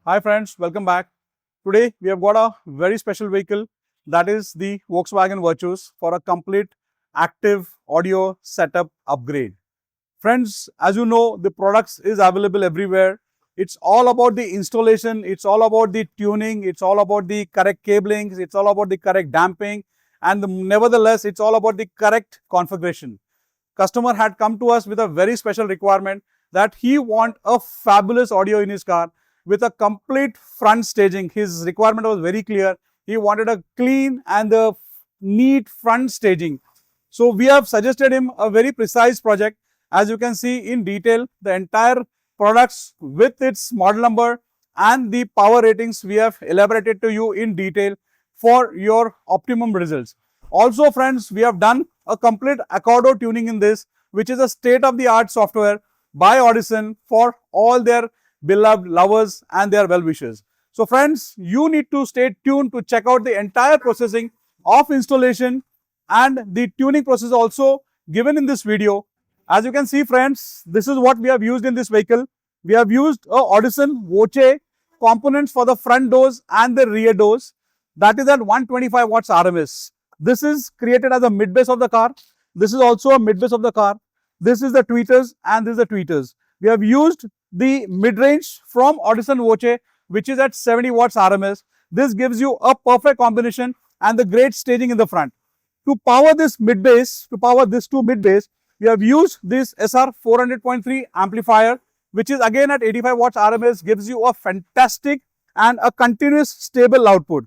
Hi friends, welcome back. Today we have got a very special vehicle, that is the Volkswagen Virtus, for a complete active audio setup upgrade. Friends, as you know, the products is available everywhere. It's all about the installation, it's all about the tuning, it's all about the correct cablings, it's all about the correct damping, and nevertheless it's all about the correct configuration. Customer had come to us with a very special requirement that he want a fabulous audio in his car with a complete front staging. His requirement was very clear. He wanted a clean and a neat front staging. So we have suggested him a very precise project. As you can see in detail, the entire products with its model number and the power ratings we have elaborated to you in detail for your optimum results. Also friends, we have done a complete accordo tuning in this, which is a state-of-the-art software by Audison for all their beloved lovers and their well-wishers. So friends, you need to stay tuned to check out the entire processing of installation and the tuning process also given in this video. As you can see friends, this is what we have used in this vehicle. We have used a Audison Voce components for the front doors and the rear doors. That is at 125 watts RMS. This is created as a mid base of the car. This is also a mid base of the car. This is the tweeters and this is the tweeters. We have used the mid-range from Audison Voce, which is at 70 watts RMS. This gives you a perfect combination and the great staging in the front. To power this mid base, to power this two mid base, we have used this SR4.300 amplifier, which is again at 85 watts RMS, gives you a fantastic and a continuous stable output.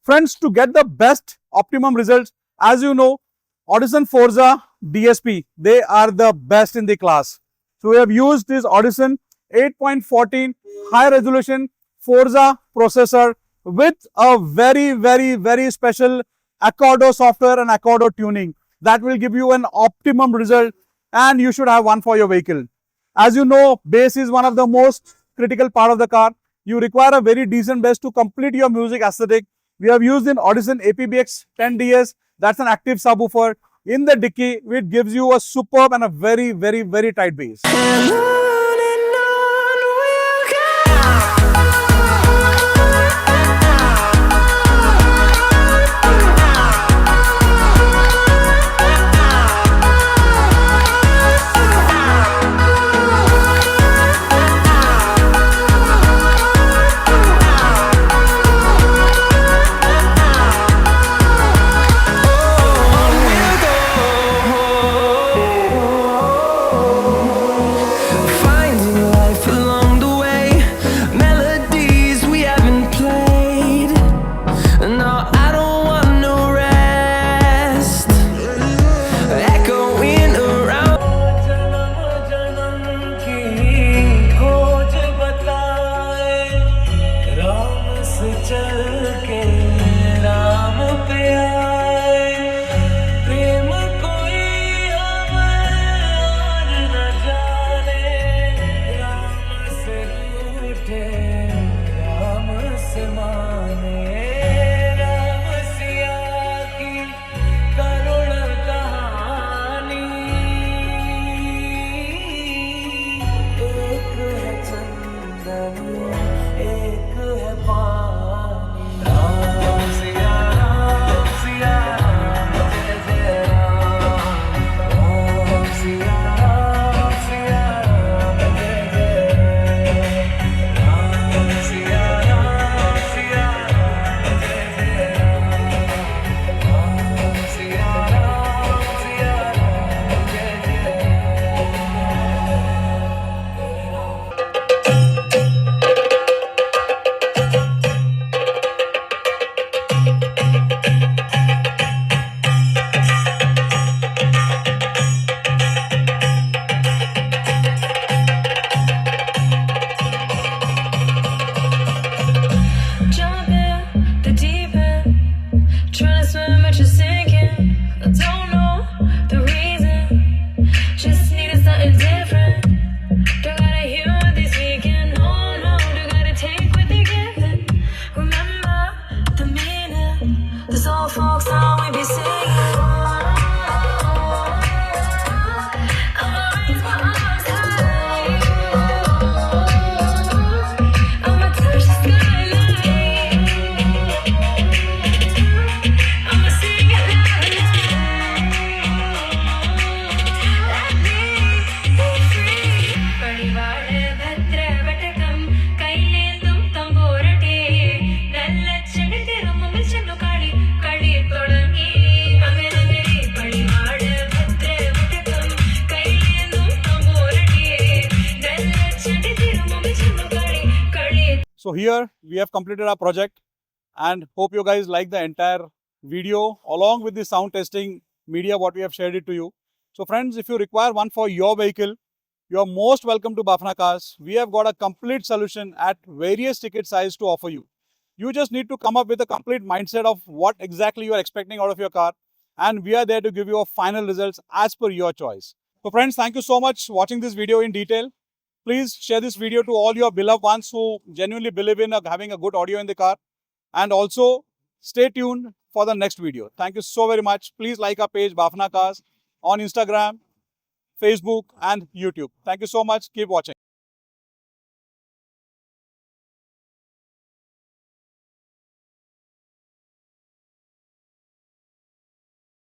Friends, to get the best optimum results, as you know, Audison Forza DSP, they are the best in the class. So we have used this Audison 8.14 high resolution Forza processor with a very special accordo software and accordo tuning that will give you an optimum result, and you should have one for your vehicle. As you know, bass is one of the most critical part of the car. You require a very decent bass to complete your music aesthetic. We have used an Audison APBX 10DS, that's an active subwoofer in the dicky, which gives you a superb and a very tight bass. So here we have completed our project and hope you guys like the entire video along with the sound testing media what we have shared it to you. So friends, if you require one for your vehicle, you are most welcome to BAFNA Cars. We have got a complete solution at various ticket size to offer you. You just need to come up with a complete mindset of what exactly you are expecting out of your car, and we are there to give you a final results as per your choice. So friends, thank you so much for watching this video in detail. Please share this video to all your beloved ones who genuinely believe in having a good audio in the car. And also stay tuned for the next video. Thank you so very much. Please like our page BAFNA Cars on Instagram, Facebook and YouTube. Thank you so much. Keep watching.